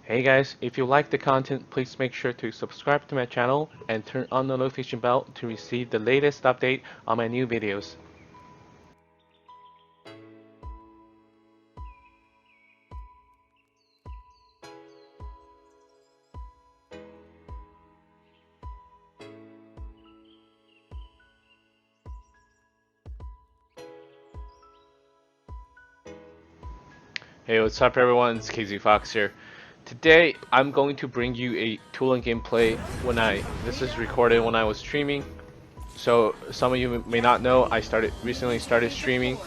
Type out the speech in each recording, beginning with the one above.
Hey guys, if you like the content, please make sure to subscribe to my channel and turn on the notification bell to receive the latest update on my new videos. Hey, what's up everyone? It's KZ Fox here. Today, I'm going to bring you a Tulen gameplay this is recorded when I was streaming. So, some of you may not know, I recently started streaming.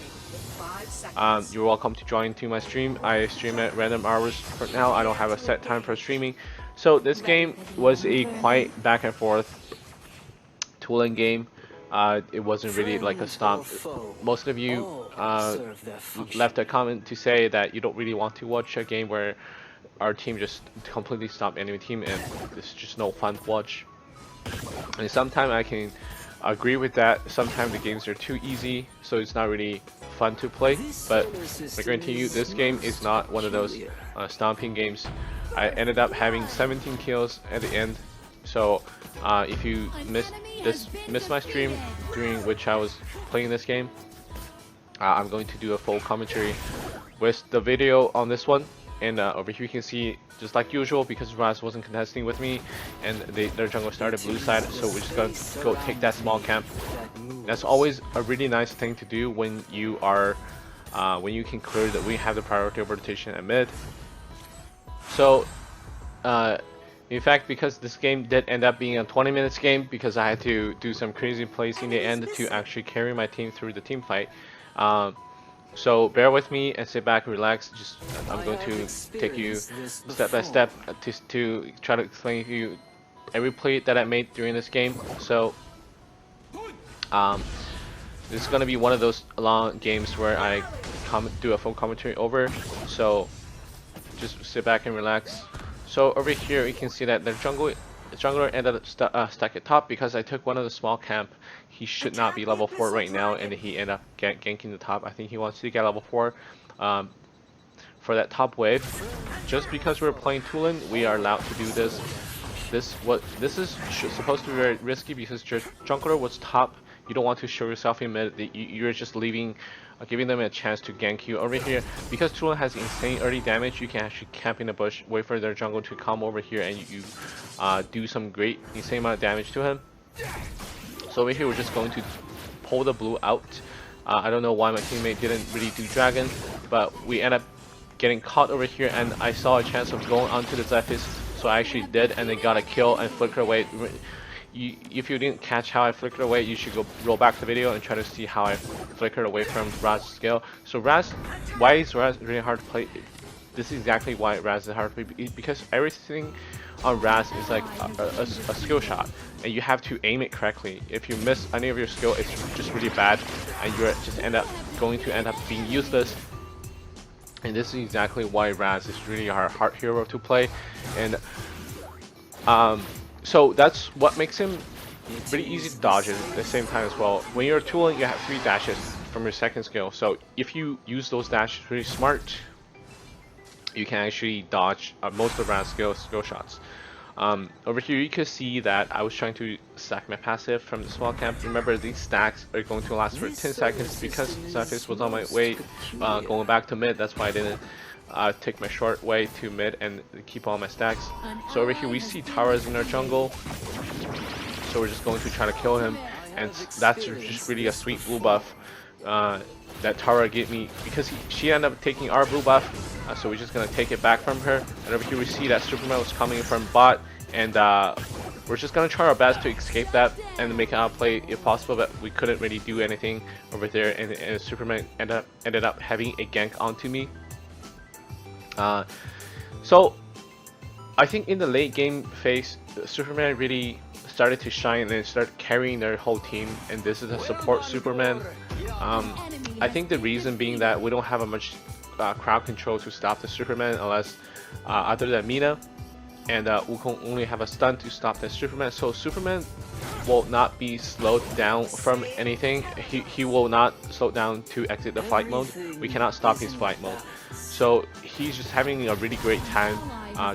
You're welcome to join to my stream. I stream at random hours for now. I don't have a set time for streaming. So, this game was a quite back and forth Tulen game. It wasn't really like a stomp. Most of you left a comment to say that you don't really want to watch a game where our team just completely stopped enemy team and it's just no fun to watch. And sometimes I can agree with that. Sometimes the games are too easy, so it's not really fun to play. But I guarantee you, this game is not one of those stomping games. I ended up having 17 kills at the end. So if you missed my stream during which I was playing this game, I'm going to do a full commentary with the video on this one. And over here you can see, just like usual, because Raz wasn't contesting with me and their jungle started blue side, so we're just going to go take that small camp. That's always a really nice thing to do when you are when you can clear that we have the priority of rotation at mid. So in fact, because this game did end up being a 20 minutes game, because I had to do some crazy plays in the end to actually carry my team through the team fight. So bear with me and sit back and relax. I'm going to take you step by step to try to explain to you every play that I made during this game. So this is going to be one of those long games where I do a full commentary over. So just sit back and relax. So over here you can see that the jungler ended up stuck at top because I took one of the small camp. He should not be level 4 right now, and he ended up ganking the top. I think he wants to get level 4 for that top wave. Just because we're playing Tulen, we are allowed to do this. This is supposed to be very risky because your jungler was top. You don't want to show yourself in mid. You're just leaving, giving them a chance to gank you over here. Because Tulen has insane early damage, you can actually camp in the bush, wait for their jungle to come over here, and you do some great insane amount of damage to him. So over here we're just going to pull the blue out. I don't know why my teammate didn't really do dragon, but we end up getting caught over here, and I saw a chance of going onto the Zephyrus, so I actually did, and then got a kill and flicker away. If you didn't catch how I flickered away, you should go roll back the video and try to see how I flickered away from Raz's skill. So why is Raz really hard to play? This is exactly why Raz is hard to play, because everything on Raz is like a skill shot, and you have to aim it correctly. If you miss any of your skill, it's just really bad, and you're just going to end up being useless. And this is exactly why Raz is really our hard hero to play. And so that's what makes him pretty easy to dodge at the same time as well. When you're Tulen, you have 3 dashes from your second skill. So if you use those dashes really smart, you can actually dodge most of Raz's skill shots. Over here you can see that I was trying to stack my passive from the small camp. Remember, these stacks are going to last for 10 seconds because Zephyrus was on my way going back to mid. That's why I didn't take my short way to mid and keep all my stacks. So over here we see Tara's in our jungle, so we're just going to try to kill him, and that's just really a sweet blue buff that Tara gave me, because she ended up taking our blue buff, so we're just gonna take it back from her. And over here we see that Superman was coming from bot, and we're just gonna try our best to escape that and make an outplay if possible, but we couldn't really do anything over there, and Superman ended up having a gank onto me. So I think in the late game phase, Superman really started to shine and start carrying their whole team, and this is a support Superman. I think the reason being that we don't have a much crowd control to stop the Superman, unless other than Mina, and Wukong only have a stun to stop the Superman. So Superman will not be slowed down from anything. He will not slow down to exit the fight mode. We cannot stop his fight mode. So he's just having a really great time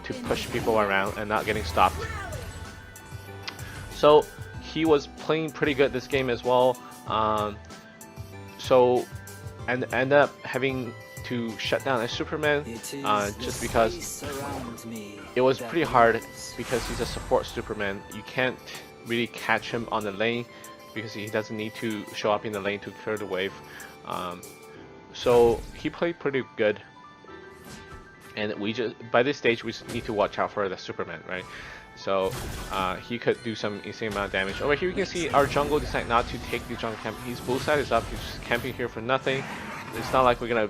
to push people around and not getting stopped. So he was playing pretty good this game as well. And end up having to shut down a Superman just because it was pretty hard because he's a support Superman. You can't really catch him on the lane because he doesn't need to show up in the lane to clear the wave. So he played pretty good, and we just by this stage we just need to watch out for the Superman, right? So he could do some insane amount of damage. Over here you can see our jungle decided not to take the jungle camp. His blue side is up, he's just camping here for nothing. It's not like we're gonna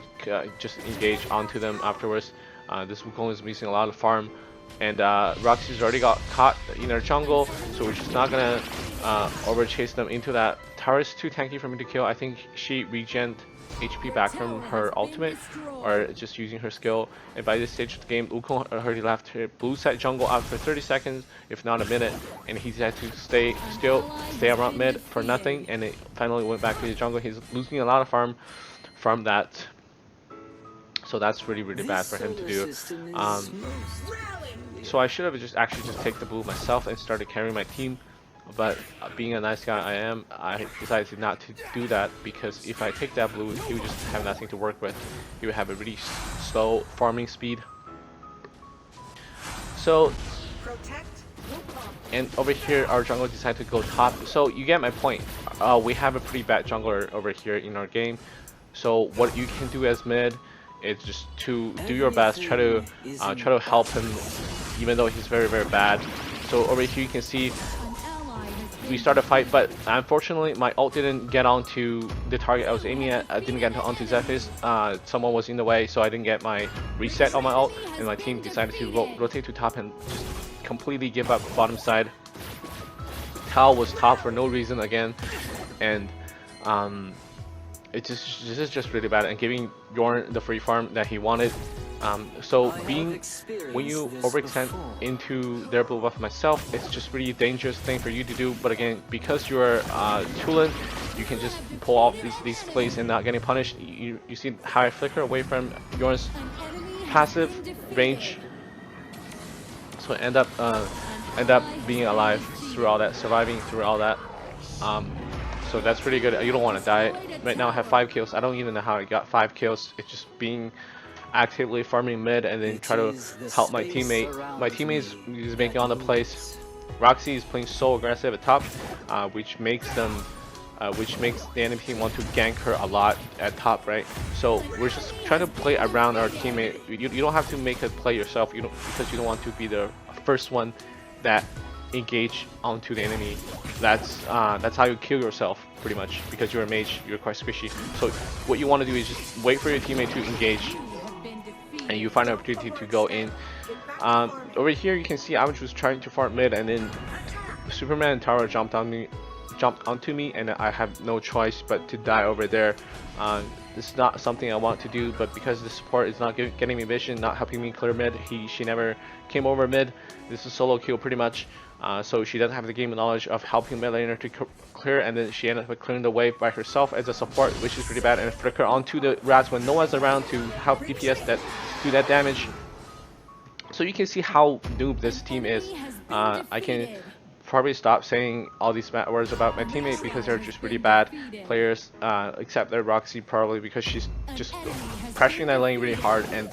just engage onto them afterwards. This Wukong is missing a lot of farm, and Roxy's already got caught in our jungle, so we're just not gonna over chase them into that. Tower is too tanky for me to kill. I think she regened HP back from her ultimate, or just using her skill. And by this stage of the game, Wukong already left her blue side jungle out for 30 seconds, if not a minute, and he's had to stay around mid for nothing, and it finally went back to the jungle. He's losing a lot of farm from that, so that's really bad for him to do. So I should have just take the blue myself and started carrying my team, but being a nice guy I decided not to do that, because if I take that blue, he would just have nothing to work with. He would have a really slow farming speed. So, and over here our jungle decided to go top, so you get my point. We have a pretty bad jungler over here in our game. So what you can do as mid is just to do your best, try to help him, even though he's very bad. So over here you can see we started a fight, but unfortunately my ult didn't get onto the target I was aiming at. I didn't get onto Zephyr's. Someone was in the way, so I didn't get my reset on my ult, and my team decided to rotate to top and just completely give up bottom side. Tao was top for no reason again, and this is just really bad, and giving Yorn the free farm that he wanted. So when you overextend into their blue buff myself, it's just really dangerous thing for you to do. But again, because you're Tulen, you can just pull off these plays and not getting punished. You see how I flicker away from Yorn's passive range, so end up being alive through all that, surviving through all that. So that's pretty good. You don't want to die. Right now I have 5 kills. I don't even know how I got 5 kills. It's just being actively farming mid and then try to help my teammate. My teammate is making all the plays. Roxy is playing so aggressive at top, which makes the enemy team want to gank her a lot at top, right? So we're just trying to play around our teammate. You don't have to make a play yourself. Because you don't want to be the first one that engage onto the enemy. That's how you kill yourself pretty much, because you're a mage, you're quite squishy. So what you want to do is just wait for your teammate to engage and you find an opportunity to go in. Over here you can see I was just trying to farm mid, and then Superman and Tower jumped onto me, and I have no choice but to die over there. This is not something I want to do, but because the support is not getting me vision, not helping me clear mid, she never came over mid. This is solo kill pretty much. So she doesn't have the game knowledge of helping mid laner to clear, and then she ended up clearing the wave by herself as a support, which is pretty bad, and flicker onto the rats when no one's around to help DPS that do that damage. So you can see how noob this team is. I can probably stop saying all these bad words about my teammate because they're just really bad players, except their Roxy, probably because she's just pressuring that lane really hard and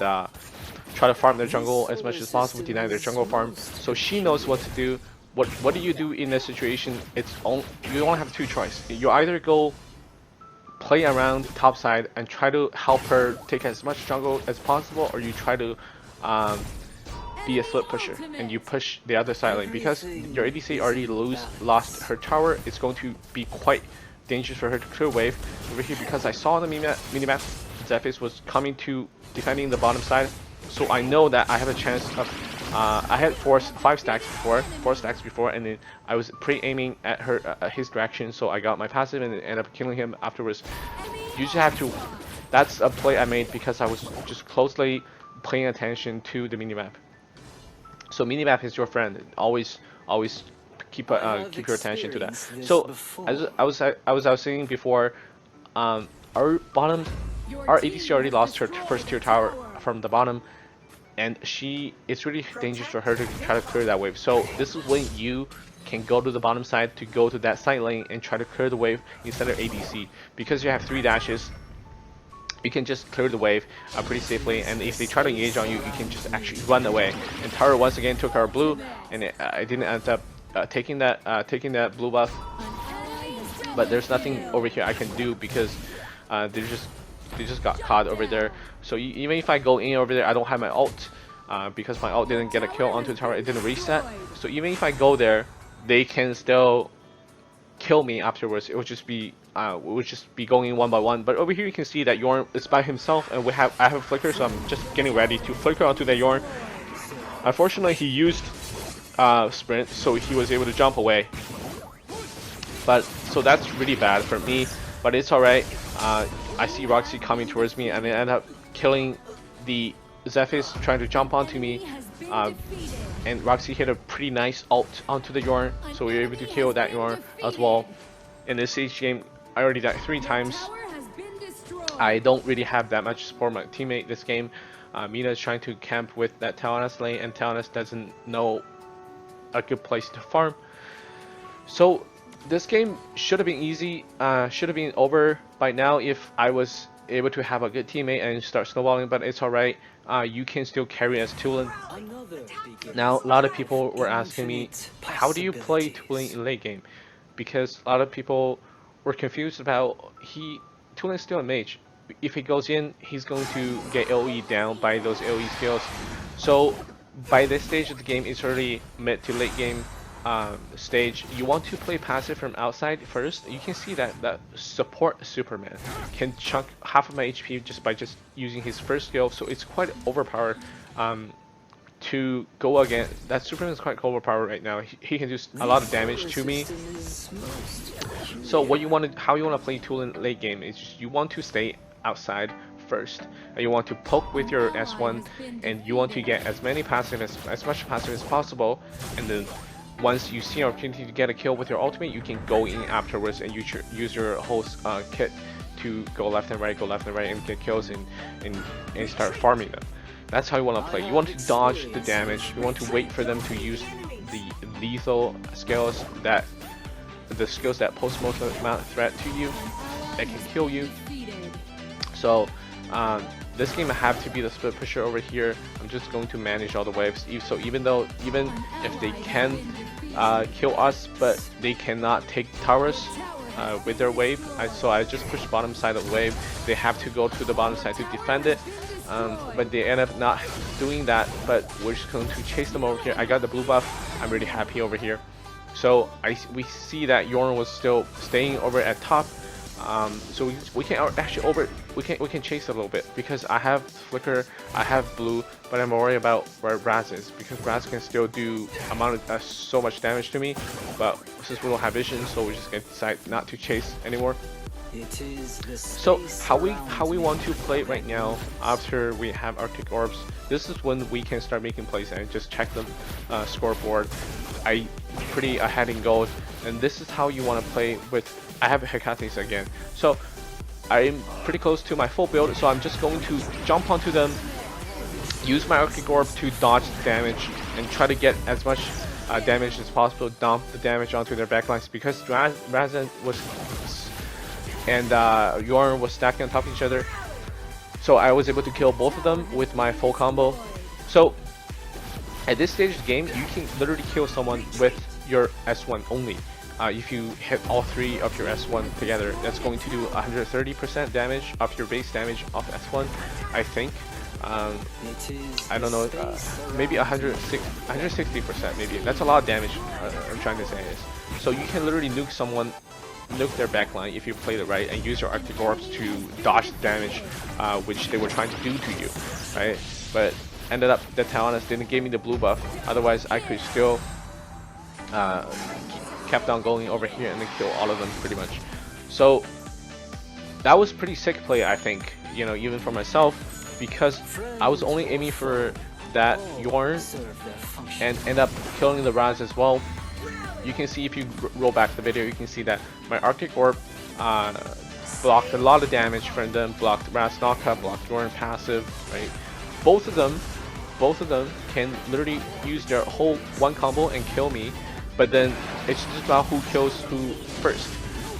try to farm their jungle as much as possible, deny their jungle farm. So she knows what to do. What do you do in this situation? You don't have 2 choices. You either go play around top side and try to help her take as much jungle as possible, or you try to be a split pusher and you push the other side lane. Because your ADC already lost her tower, it's going to be quite dangerous for her to clear wave. Over here, because I saw on the minimap Zephyr's was coming to defending the bottom side, so I know that I have a chance of I had 4 stacks before, and then I was pre-aiming at his direction, so I got my passive and ended up killing him afterwards. You just have to, that's a play I made because I was just closely paying attention to the minimap. So minimap is your friend. Always keep your attention to that. So as I was saying before, our bottom, our ADC already lost her first tier tower from the bottom, and it's really dangerous for her to try to clear that wave. So this is when you can go to the bottom side to go to that side lane and try to clear the wave instead of ADC, because you have 3 dashes. You can just clear the wave pretty safely, and if they try to engage on you, you can just actually run away. And Tara once again took our blue, and I didn't end up taking that blue buff. But there's nothing over here I can do because they just got caught over there. So even if I go in over there, I don't have my ult because my ult didn't get a kill onto the tower. It didn't reset. So even if I go there, they can still kill me afterwards. It would just be going in 1 by 1. But over here you can see that Yorn is by himself, and I have a flicker, so I'm just getting ready to flicker onto that Yorn. Unfortunately, he used sprint, so he was able to jump away. But so that's really bad for me, but it's alright. I see Roxy coming towards me, and I end up killing the Zephys trying to jump onto me. And Roxy hit a pretty nice ult onto the Yorn, so we were able to kill that Yorn as well. In this Siege game, I already died 3 times. I don't really have that much support my teammate this game. Mina is trying to camp with that Talonus lane, and Talonus doesn't know a good place to farm. So this game should have been easy, should have been over by now if I was able to have a good teammate and start snowballing, but it's alright. You can still carry as Tulen. Now, a lot of people were asking me, how do you play Tulen in late game? Because a lot of people were confused about Tulen's still a mage. If he goes in, he's going to get AoE down by those AoE skills. So by this stage of the game, it's already mid to late game stage. You want to play passive from outside first. You can see that support Superman can chunk half of my HP just by using his first skill, so it's quite overpowered to go against. That Superman is quite overpowered right now. He can do a lot of damage to me. So how you want to play Tulen late game is just, you want to stay outside first, and you want to poke with your S1, and you want to get as much passive as possible, and then once you see an opportunity to get a kill with your ultimate, you can go in afterwards and use your whole kit to go left and right, and get kills and start farming them. That's how you want to play. You want to dodge the damage. You want to wait for them to use the lethal skills that pose most amount of threat to you, that can kill you. So this game I have to be the split pusher over here. I'm just going to manage all the waves. So even if they can kill us, but they cannot take towers with their wave, so I just push bottom side of the wave. They have to go to the bottom side to defend it, but they end up not doing that. But we're just going to chase them over here. I got the blue buff. I'm really happy over here. So we see that Yorn was still staying over at top. So we can actually we can chase a little bit, because I have flicker, I have blue, but I'm worried about where Raz is, because Raz can still do so much damage to me. But since we don't have vision, so we're just gonna decide not to chase anymore. So how we want to play right now, after we have Arctic Orbs, this is when we can start making plays and just check the scoreboard. I pretty ahead in gold, and this is how you want to play with. I have Hecates again, so I'm pretty close to my full build, so I'm just going to jump onto them, use my Arctic Orb to dodge the damage, and try to get as much damage as possible, dump the damage onto their backlines, because Razan and Yorn was stacking on top of each other. So I was able to kill both of them with my full combo. So at this stage of the game, you can literally kill someone with your S1 only. If you hit all 3 of your S1 together, that's going to do 130% damage of your base damage of S1, I think. I don't know, maybe 160%, maybe. That's a lot of damage, I'm trying to say is. So you can literally nuke their backline if you played it right, and use your Arctic Orbs to dodge the damage which they were trying to do to you, right? But ended up the Talonus didn't give me the blue buff, otherwise I could still kept on going over here and then kill all of them pretty much. So that was pretty sick play, I think, you know, even for myself, because I was only aiming for that Yorn and end up killing the Raz as well. you can see if you roll back the video, you can see that my Arctic Orb blocked a lot of damage from them, blocked Raz knockup, blocked Yoran passive, right? Both of them can literally use their whole one combo and kill me, but then it's just about who kills who first.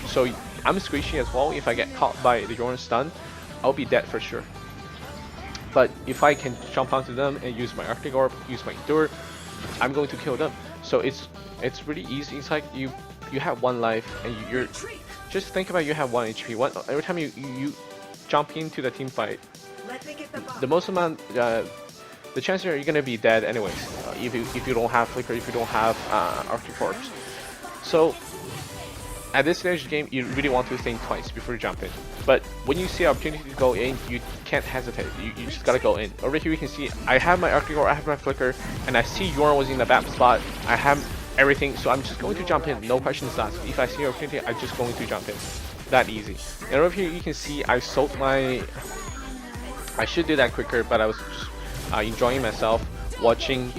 So I'm squishy as well. If I get caught by the Yoran stun, I'll be dead for sure. But if I can jump onto them and use my Arctic Orb, use my Endure, I'm going to kill them. So it's really easy. It's like you have one life and you're just think about you have 1 HP. Every time you jump into the team fight, the most amount the chances are you're gonna be dead anyways. If you don't have Flicker, if you don't have Arctic Orbs. So at this stage of the game, you really want to think twice before you jump in. But when you see an opportunity to go in, you can't hesitate. You just gotta go in. Over here you can see I have my Arctic Orb, I have my Flicker, and I see Yoran was in the bad spot. I have everything, so I'm just going to jump in. No questions asked. If I see an opportunity, I'm just going to jump in. That easy. And over here you can see I sold my... I should do that quicker, but I was just enjoying myself watching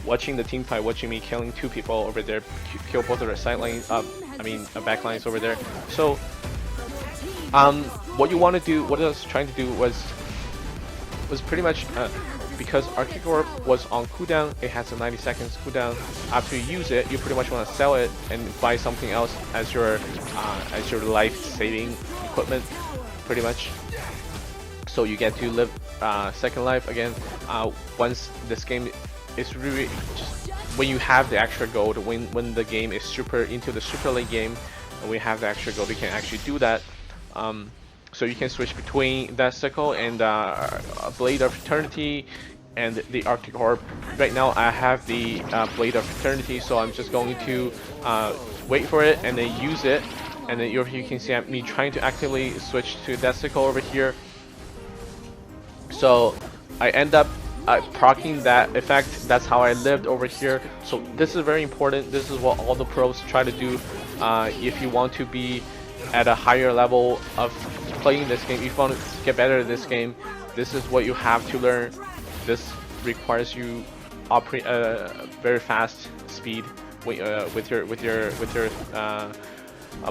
the team fight, watching me killing 2 people over there, kill both of their side lanes, back lines over there. So what you want to do, what I was trying to do was pretty much because Arctic Orb was on cooldown, it has a 90 seconds cooldown. After you use it, you pretty much want to sell it and buy something else as your life-saving equipment, pretty much. So you get to live second life again. Once this game is really just when you have the extra gold, when the game is super into the super late game, and we have the extra gold, you can actually do that. So you can switch between that sickle and Blade of Eternity and the Arctic Orb. Right now I have the Blade of Eternity, so I'm just going to wait for it and then use it. And then you can see me trying to actively switch to that sickle over here. So I end up proccing that effect. That's how I lived over here. So this is very important. This is what all the pros try to do if you want to be at a higher level of playing this game. If you want to get better at this game, this is what you have to learn. This requires you operate very fast speed with your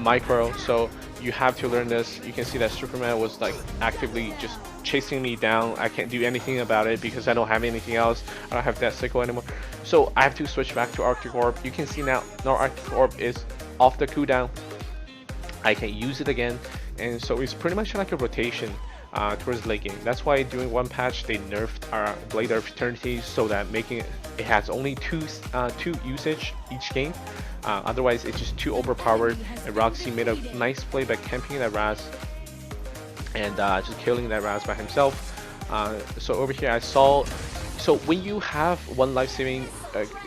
micro. So you have to learn this. You can see that Superman was like actively just chasing me down. I can't do anything about it because I don't have anything else. I don't have that sickle anymore. So I have to switch back to Arctic Orb. You can see now Arctic Orb is off the cooldown. I can use it again, and so it's pretty much like a rotation towards the late game. That's why during one patch they nerfed our Blade of Eternity so that making it has only two usage each game. Otherwise it's just too overpowered. And Roxy made a nice play by camping that Raz and just killing that Raz by himself. So over here I saw, so when you have one life-saving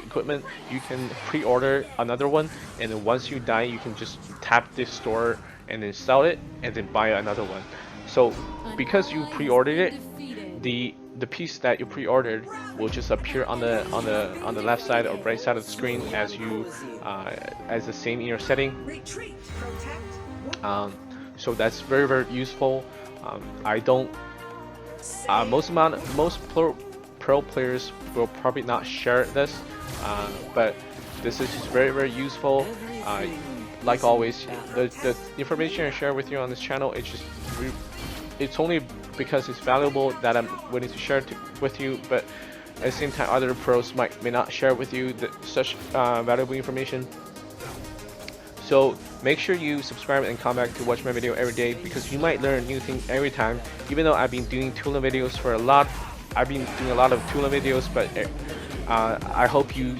equipment, you can pre-order another one, and then once you die you can just tap this store and then sell it and then buy another one. So because you pre-ordered it, the piece that you pre-ordered will just appear on the left side or right side of the screen as you as the same in your setting. So that's very, very useful. I don't most pro players will probably not share this, but this is just very, very useful. Like always, the information I share with you on this channel, it's only because it's valuable that I'm willing to share it with you, but at the same time other pros may not share with you such valuable information. So make sure you subscribe and come back to watch my video every day, because you might learn new things every time. Even though I've been doing Tulen videos for I've been doing a lot of Tulen videos, but I hope you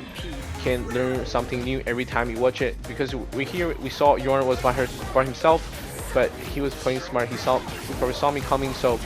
can learn something new every time you watch it, because we saw Yoran was by himself, but he was playing smart. He probably saw me coming. So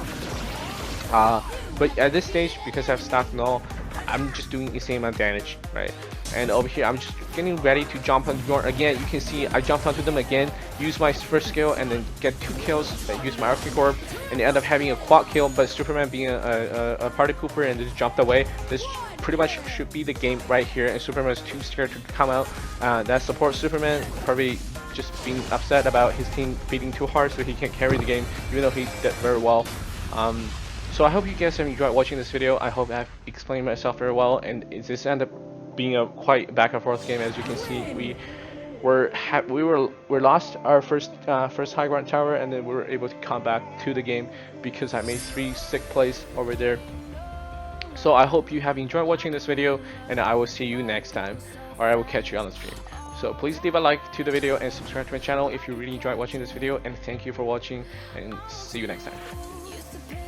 but at this stage, because I've stacked and all, I'm just doing the same amount of damage, right? And over here I'm just getting ready to jump on Yoran again. You can see I jumped onto them again, use my first skill and then get 2 kills, use my Arctic Orb, and end up having a quad kill, but Superman being a party pooper and just jumped away. This pretty much should be the game right here, and Superman is too scared to come out. That support Superman probably just being upset about his team beating too hard, so he can't carry the game, even though he did very well. So I hope you guys have enjoyed watching this video. I hope I've explained myself very well, and this ended up being a quite back and forth game. As you can see, we lost our first high ground tower, and then we were able to come back to the game because I made 3 sick plays over there. So I hope you have enjoyed watching this video, and I will see you next time, or I will catch you on the stream. So please leave a like to the video and subscribe to my channel if you really enjoyed watching this video, and thank you for watching, and see you next time.